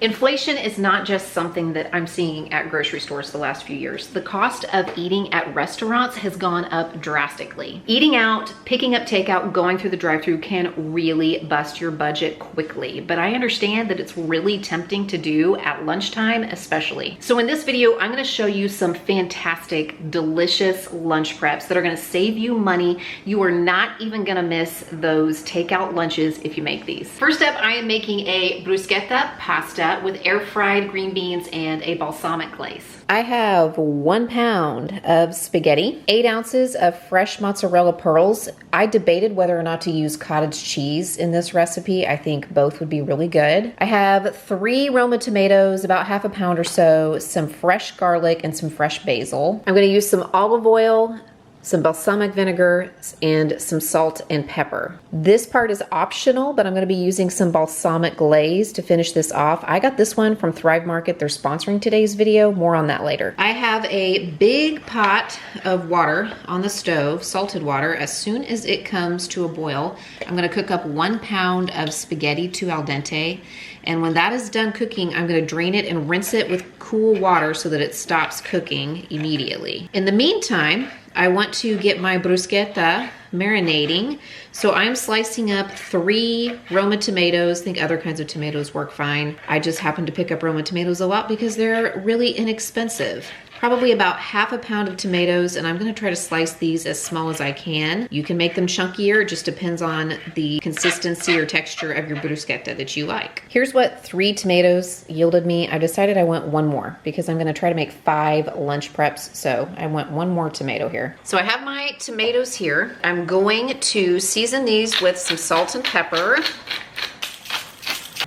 Inflation is not just something that I'm seeing at grocery stores the last few years. The cost of eating at restaurants has gone up drastically. Eating out, picking up takeout, going through the drive-thru can really bust your budget quickly, but I understand that it's really tempting to do at lunchtime especially. So in this video, I'm gonna show you some fantastic, delicious lunch preps that are gonna save you money. You are not even gonna miss those takeout lunches if you make these. First up, I am making a bruschetta pasta with air fried green beans and a balsamic glaze. I have 1 pound of spaghetti, 8 ounces of fresh mozzarella pearls. I debated whether or not to use cottage cheese in this recipe. I think both would be really good. I have 3 Roma tomatoes, about half a pound or so, some fresh garlic and some fresh basil. I'm gonna use some olive oil, some balsamic vinegar, and some salt and pepper. This part is optional, but I'm gonna be using some balsamic glaze to finish this off. I got this one from Thrive Market. They're sponsoring today's video. More on that later. I have a big pot of water on the stove, salted water. As soon as it comes to a boil, I'm gonna cook up 1 pound of spaghetti to al dente. And when that is done cooking, I'm gonna drain it and rinse it with cool water so that it stops cooking immediately. In the meantime, I want to get my bruschetta marinating. So I'm slicing up 3 Roma tomatoes. I think other kinds of tomatoes work fine. I just happen to pick up Roma tomatoes a lot because they're really inexpensive. Probably about half a pound of tomatoes, and I'm gonna try to slice these as small as I can. You can make them chunkier, it just depends on the consistency or texture of your bruschetta that you like. Here's what 3 tomatoes yielded me. I decided I want 1 more because I'm gonna try to make 5 lunch preps, so I want 1 more tomato here. So I have my tomatoes here. I'm going to season these with some salt and pepper,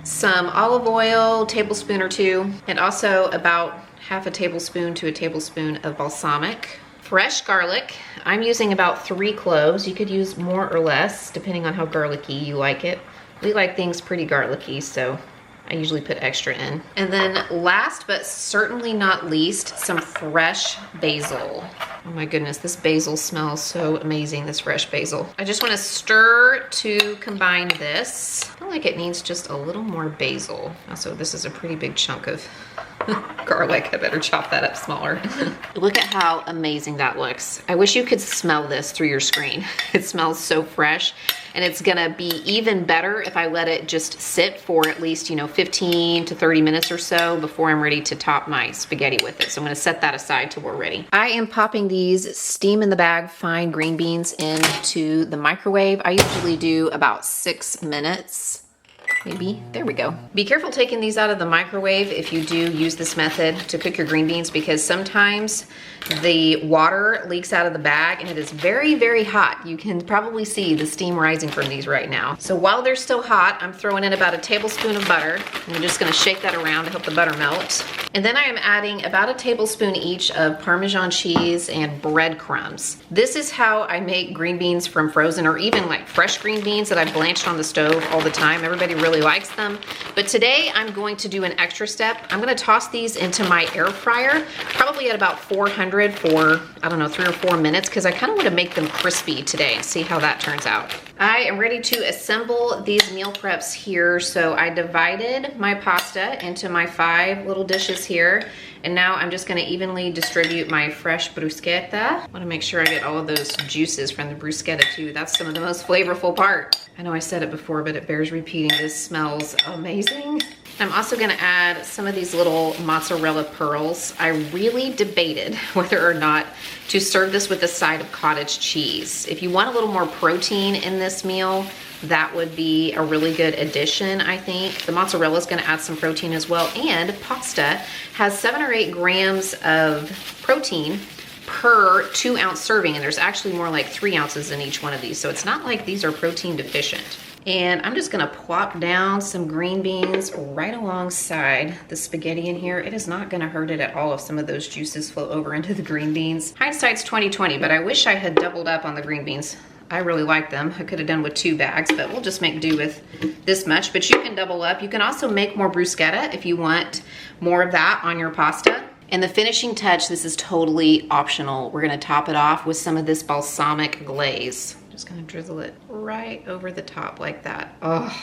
some olive oil, tablespoon or 2, and also about half a tablespoon to a tablespoon of balsamic. Fresh garlic. I'm using about 3 cloves. You could use more or less depending on how garlicky you like it. We like things pretty garlicky, so I usually put extra in. And then last but certainly not least, some fresh basil. Oh my goodness, this basil smells so amazing, this fresh basil. I just want to stir to combine this. I feel like it needs just a little more basil. Also, this is a pretty big chunk of garlic. I better chop that up smaller. Look at how amazing that looks. I wish you could smell this through your screen. It smells so fresh, and it's gonna be even better if I let it just sit for at least, 15 to 30 minutes or so before I'm ready to top my spaghetti with it. So I'm gonna set that aside till we're ready. I am popping these steam in the bag fine green beans into the microwave. I usually do about 6 minutes. Maybe, there we go. Be careful taking these out of the microwave if you do use this method to cook your green beans, because sometimes the water leaks out of the bag and it is very, very hot. You can probably see the steam rising from these right now. So while they're still hot, I'm throwing in about a tablespoon of butter. I'm just gonna shake that around to help the butter melt. And then I am adding about a tablespoon each of Parmesan cheese and breadcrumbs. This is how I make green beans from frozen, or even like fresh green beans that I've blanched on the stove all the time. Everybody really likes them. But today I'm going to do an extra step. I'm gonna toss these into my air fryer, probably at about 400 for, I don't know, 3 or 4 minutes, because I kind of want to make them crispy today. See how that turns out. I am ready to assemble these meal preps here. So I divided my pasta into my 5 little dishes here. And now I'm just gonna evenly distribute my fresh bruschetta. I wanna make sure I get all of those juices from the bruschetta too. That's some of the most flavorful part. I know I said it before, but it bears repeating. This smells amazing. I'm also gonna add some of these little mozzarella pearls. I really debated whether or not to serve this with a side of cottage cheese. If you want a little more protein in this meal, that would be a really good addition, I think. The mozzarella is gonna add some protein as well, and pasta has 7 or 8 grams of protein per 2-ounce serving, and there's actually more like 3 ounces in each one of these, so it's not like these are protein deficient. And I'm just gonna plop down some green beans right alongside the spaghetti in here. It is not gonna hurt it at all if some of those juices flow over into the green beans. Hindsight's 20/20, but I wish I had doubled up on the green beans. I really like them. I could have done with 2 bags, but we'll just make do with this much. But you can double up. You can also make more bruschetta if you want more of that on your pasta. And the finishing touch, this is totally optional. We're gonna top it off with some of this balsamic glaze. Just gonna drizzle it right over the top like that. Oh,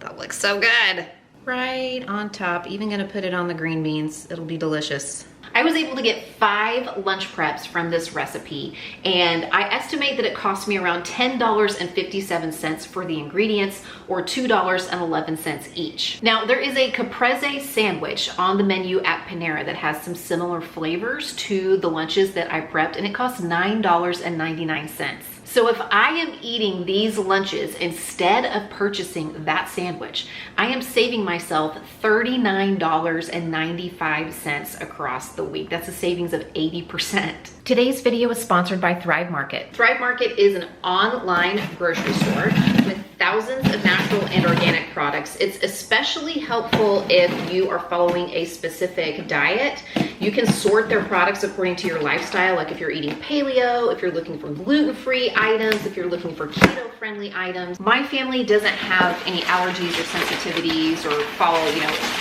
that looks so good. right on top. Even gonna put it on the green beans. It'll be delicious. I was able to get 5 lunch preps from this recipe, and I estimate that it cost me around $10.57 for the ingredients, or $2.11 each. Now, there is a caprese sandwich on the menu at Panera that has some similar flavors to the lunches that I prepped, and it costs $9.99. So if I am eating these lunches instead of purchasing that sandwich, I am saving myself $39.95 across the week. That's a savings of 80%. Today's video is sponsored by Thrive Market. Thrive Market is an online grocery store with thousands of natural and organic products. It's especially helpful if you are following a specific diet. You can sort their products according to your lifestyle, like if you're eating paleo, if you're looking for gluten-free items, if you're looking for keto-friendly items. My family doesn't have any allergies or sensitivities or follow,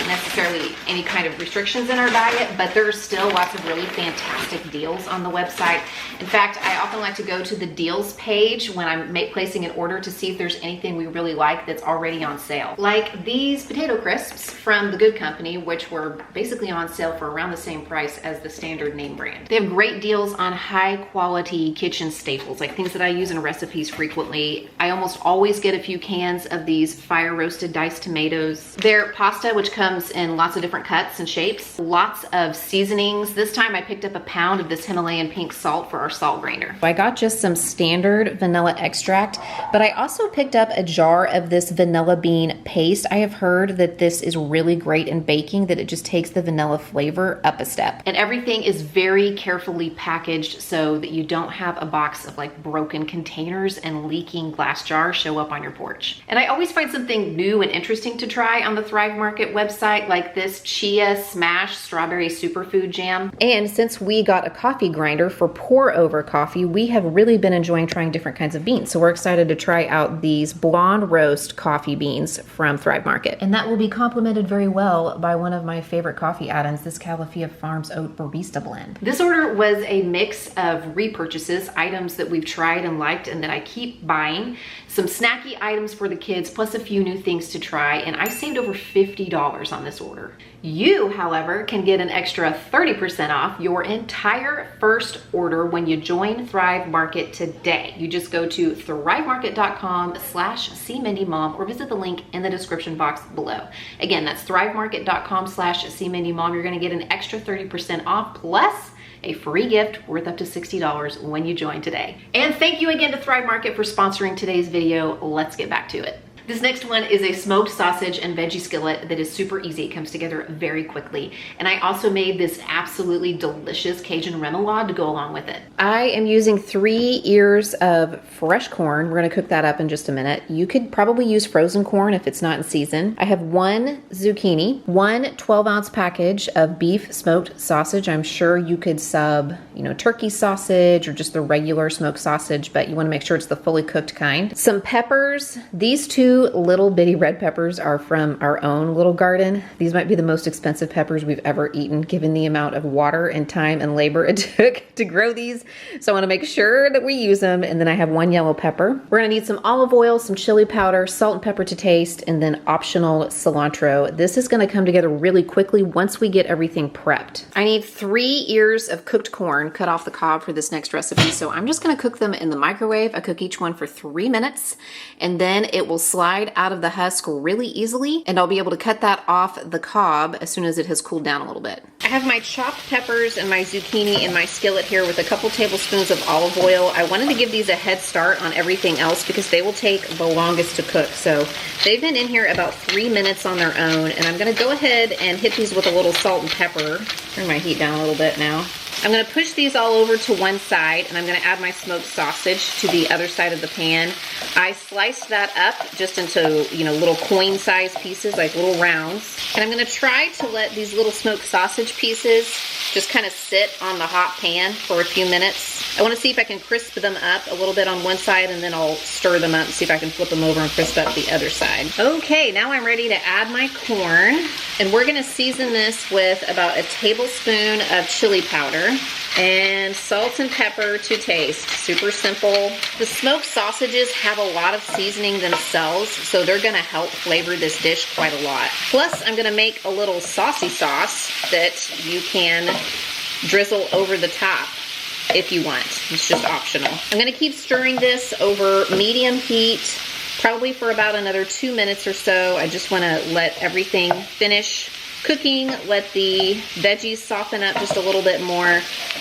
necessarily any kind of restrictions in our diet, but there's still lots of really fantastic deals on the website. In fact, I often like to go to the deals page when I'm placing an order to see if there's anything we really like that's already on sale. Like these potato crisps from The Good Company, which were basically on sale for around the same price as the standard name brand. They have great deals on high quality kitchen staples, like things that I use in recipes frequently. I almost always get a few cans of these fire roasted diced tomatoes. Their pasta, which comes in lots of different cuts and shapes. Lots of seasonings. This time I picked up a pound of this Himalayan pink salt for our salt grinder. I got just some standard vanilla extract, but I also picked up a jar of this vanilla bean paste. I have heard that this is really great in baking, that it just takes the vanilla flavor up a step. And everything is very carefully packaged so that you don't have a box of like broken containers and leaking glass jars show up on your porch. And I always find something new and interesting to try on the Thrive Market website, like this Chia Smash Strawberry Superfood Jam. And since we got a coffee grinder for pour over coffee, we have really been enjoying trying different kinds of beans. So we're excited to try out these blonde roast coffee beans from Thrive Market. And that will be complemented very well by one of my favorite coffee add-ins, this Califia Farms Oat Barista Blend. This order was a mix of repurchases, items that we've tried and liked and that I keep buying, some snacky items for the kids, plus a few new things to try, and I saved over $50 on this order. You, however, can get an extra 30% off your entire first order when you join Thrive Market today. You just go to thrivemarket.com/cmindymom or visit the link in the description box below. Again, that's thrivemarket.com/cmindymom. You're gonna get an extra 30% off plus a free gift worth up to $60 when you join today. And thank you again to Thrive Market for sponsoring today's video. Let's get back to it. This next one is a smoked sausage and veggie skillet that is super easy. It comes together very quickly. And I also made this absolutely delicious Cajun remoulade to go along with it. I am using 3 ears of fresh corn. We're gonna cook that up in just a minute. You could probably use frozen corn if it's not in season. I have 1 zucchini, 1 12-ounce package of beef smoked sausage. I'm sure you could sub, turkey sausage or just the regular smoked sausage, but you wanna make sure it's the fully cooked kind. Some peppers. These 2 little bitty red peppers are from our own little garden. These might be the most expensive peppers we've ever eaten, given the amount of water and time and labor it took to grow these. So I want to make sure that we use them. And then I have 1 yellow pepper. We're going to need some olive oil, some chili powder, salt and pepper to taste, and then optional cilantro. This is going to come together really quickly once we get everything prepped. I need 3 ears of cooked corn cut off the cob for this next recipe. So I'm just going to cook them in the microwave. I cook each one for 3 minutes, and then it will slide out of the husk really easily, and I'll be able to cut that off the cob as soon as it has cooled down a little bit. I have my chopped peppers and my zucchini in my skillet here with a couple tablespoons of olive oil. I wanted to give these a head start on everything else because they will take the longest to cook. So they've been in here about 3 minutes on their own, and I'm gonna go ahead and hit these with a little salt and pepper. Turn my heat down a little bit now. I'm gonna push these all over to one side, and I'm gonna add my smoked sausage to the other side of the pan. I sliced that up just into, little coin-sized pieces, like little rounds. And I'm gonna try to let these little smoked sausage pieces just kind of sit on the hot pan for a few minutes. I wanna see if I can crisp them up a little bit on one side, and then I'll stir them up and see if I can flip them over and crisp up the other side. Okay, now I'm ready to add my corn. And we're gonna season this with about a tablespoon of chili powder and salt and pepper to taste. Super simple. The smoked sausages have a lot of seasoning themselves, so they're gonna help flavor this dish quite a lot. Plus, I'm gonna make a little saucy sauce that you can drizzle over the top if you want. It's just optional. I'm gonna keep stirring this over medium heat, probably for about another 2 minutes or so. I just wanna let everything finish cooking, let the veggies soften up just a little bit more,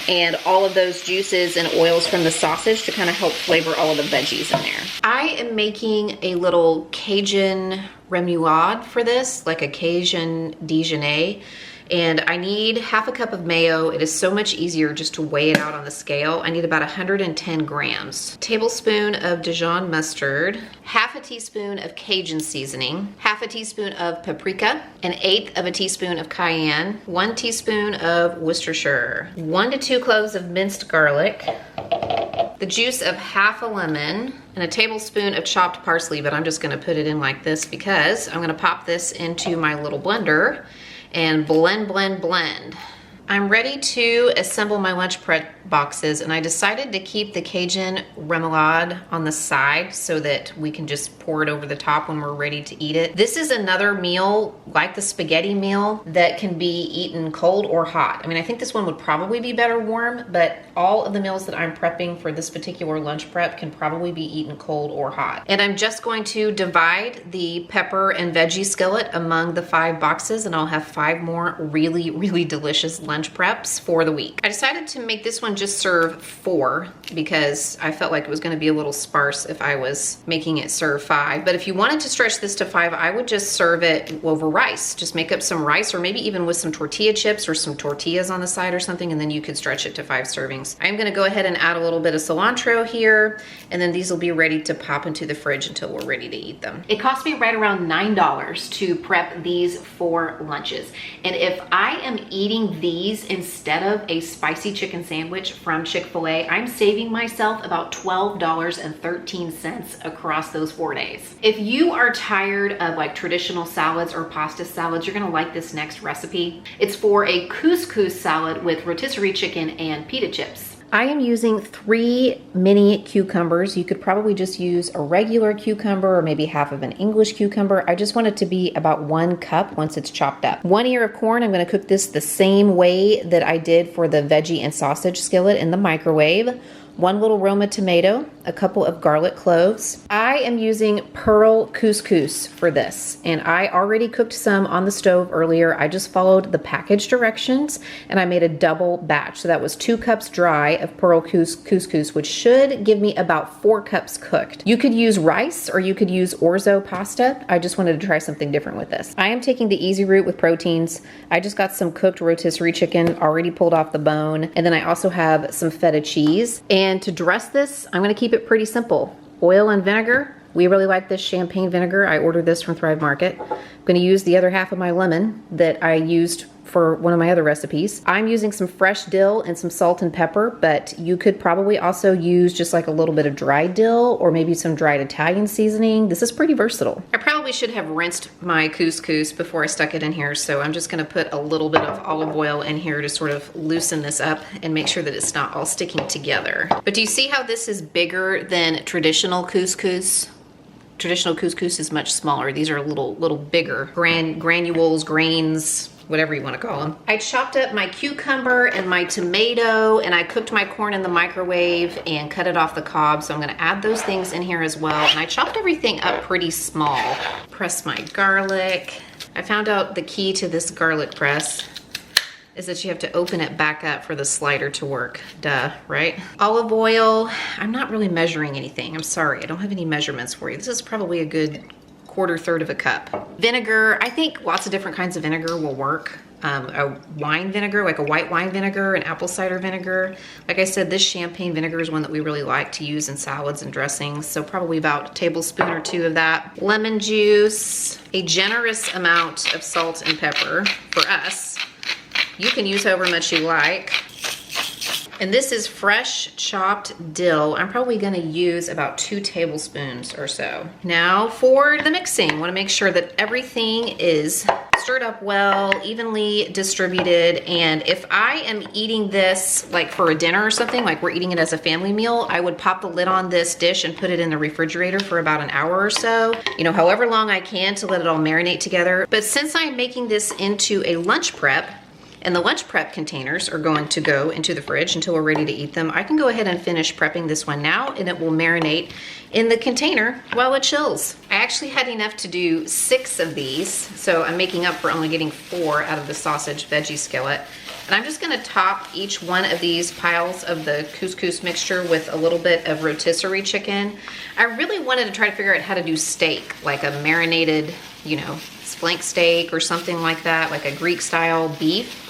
and all of those juices and oils from the sausage to kind of help flavor all of the veggies in there. I am making a little Cajun remoulade for this, like a Cajun Dijonais. And I need half a cup of mayo. It is so much easier just to weigh it out on the scale. I need about 110 grams. Tablespoon of Dijon mustard, half a teaspoon of Cajun seasoning, half a teaspoon of paprika, 1/8 of a teaspoon of cayenne, 1 teaspoon of Worcestershire, 1 to 2 cloves of minced garlic, the juice of half a lemon, and a tablespoon of chopped parsley, but I'm just gonna put it in like this because I'm gonna pop this into my little blender and blend, blend, blend. I'm ready to assemble my lunch prep boxes, and I decided to keep the Cajun remoulade on the side so that we can just pour it over the top when we're ready to eat it. This is another meal, like the spaghetti meal, that can be eaten cold or hot. I mean, I think this one would probably be better warm, but all of the meals that I'm prepping for this particular lunch prep can probably be eaten cold or hot. And I'm just going to divide the pepper and veggie skillet among the 5 boxes, and I'll have 5 more really, really delicious lunch preps for the week. I decided to make this one just serve 4 because I felt like it was going to be a little sparse if I was making it serve 5. But if you wanted to stretch this to 5, I would just serve it over rice. Just make up some rice, or maybe even with some tortilla chips or some tortillas on the side or something, and then you could stretch it to 5 servings. I'm going to go ahead and add a little bit of cilantro here, and then these will be ready to pop into the fridge until we're ready to eat them. It cost me right around $9 to prep these 4 lunches. And if I am eating these instead of a spicy chicken sandwich from Chick-fil-A, I'm saving myself about $12.13 across those 4 days. If you are tired of like traditional salads or pasta salads, you're gonna like this next recipe. It's for a couscous salad with rotisserie chicken and pita chips. I am using 3 mini cucumbers. You could probably just use a regular cucumber or maybe half of an English cucumber. I just want it to be about 1 cup once it's chopped up. 1 ear of corn. I'm going to cook this the same way that I did for the veggie and sausage skillet in the microwave. 1 little Roma tomato, a couple of garlic cloves. I am using pearl couscous for this, and I already cooked some on the stove earlier. I just followed the package directions, and I made a double batch. So that was 2 cups dry of pearl couscous, which should give me about 4 cups cooked. You could use rice or you could use orzo pasta. I just wanted to try something different with this. I am taking the easy route with proteins. I just got some cooked rotisserie chicken already pulled off the bone, and then I also have some feta cheese. And to dress this, I'm gonna keep it pretty simple. Oil and vinegar. We really like this champagne vinegar. I ordered this from Thrive Market. I'm gonna use the other half of my lemon that I used for one of my other recipes. I'm using some fresh dill and some salt and pepper, but you could probably also use just like a little bit of dried dill or maybe some dried Italian seasoning. This is pretty versatile. I probably should have rinsed my couscous before I stuck it in here, so I'm just gonna put a little bit of olive oil in here to sort of loosen this up and make sure that it's not all sticking together. But do you see how this is bigger than traditional couscous? Traditional couscous is much smaller. These are a little bigger. Granules, grains, whatever you want to call them. I chopped up my cucumber and my tomato, and I cooked my corn in the microwave and cut it off the cob. So I'm going to add those things in here as well. And I chopped everything up pretty small. Press my garlic. I found out the key to this garlic press is that you have to open it back up for the slider to work. Duh, right? Olive oil. I'm not really measuring anything. I'm sorry. I don't have any measurements for you. This is probably a good 1/4 third of a cup. Vinegar. I think lots of different kinds of vinegar will work. A wine vinegar, like a white wine vinegar, an apple cider vinegar. Like I said, this champagne vinegar is one that we really like to use in salads and dressings. So probably about a tablespoon or 2 of that. Lemon juice, a generous amount of salt and pepper for us. You can use however much you like. And this is fresh chopped dill. I'm probably gonna use about 2 tablespoons or so. Now for the mixing, I wanna make sure that everything is stirred up well, evenly distributed. And if I am eating this like for a dinner or something, like we're eating it as a family meal, I would pop the lid on this dish and put it in the refrigerator for about an hour or so, you know, however long I can to let it all marinate together. But since I'm making this into a lunch prep, and the lunch prep containers are going to go into the fridge until we're ready to eat them, I can go ahead and finish prepping this one now, and it will marinate in the container while it chills. I actually had enough to do 6 of these, so I'm making up for only getting 4 out of the sausage veggie skillet. And I'm just gonna top each one of these piles of the couscous mixture with a little bit of rotisserie chicken. I really wanted to try to figure out how to do steak, like a marinated, you know, flank steak or something like that, like a Greek style beef.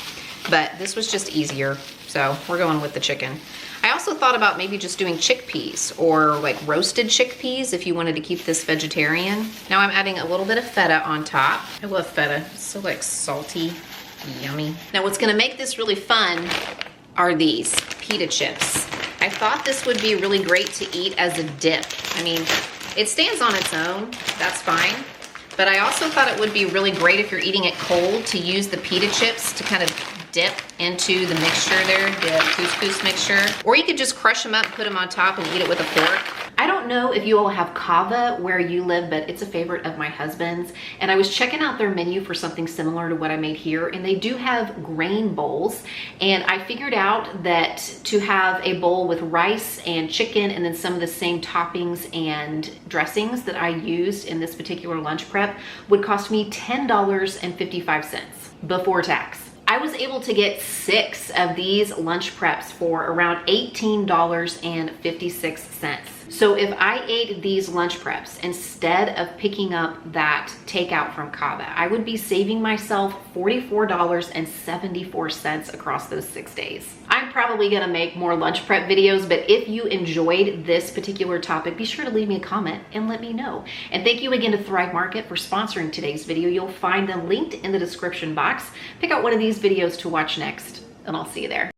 But this was just easier, so we're going with the chicken. I also thought about maybe just doing chickpeas or like roasted chickpeas if you wanted to keep this vegetarian. Now I'm adding a little bit of feta on top. I love feta, it's so like salty, yummy. Now what's gonna make this really fun are these pita chips. I thought this would be really great to eat as a dip. I mean, it stands on its own, that's fine. But I also thought it would be really great if you're eating it cold to use the pita chips to kind of dip into the mixture there, the couscous mixture. Or you could just crush them up, put them on top, and eat it with a fork. I don't know if you all have kava where you live, but it's a favorite of my husband's. And I was checking out their menu for something similar to what I made here, and they do have grain bowls. And I figured out that to have a bowl with rice and chicken and then some of the same toppings and dressings that I used in this particular lunch prep would cost me $10.55 before tax. I was able to get 6 of these lunch preps for around $18.56. So if I ate these lunch preps instead of picking up that takeout from Kava, I would be saving myself $44.74 across those 6 days. I'm probably gonna make more lunch prep videos, but if you enjoyed this particular topic, be sure to leave me a comment and let me know. And thank you again to Thrive Market for sponsoring today's video. You'll find them linked in the description box. Pick out one of these videos to watch next, and I'll see you there.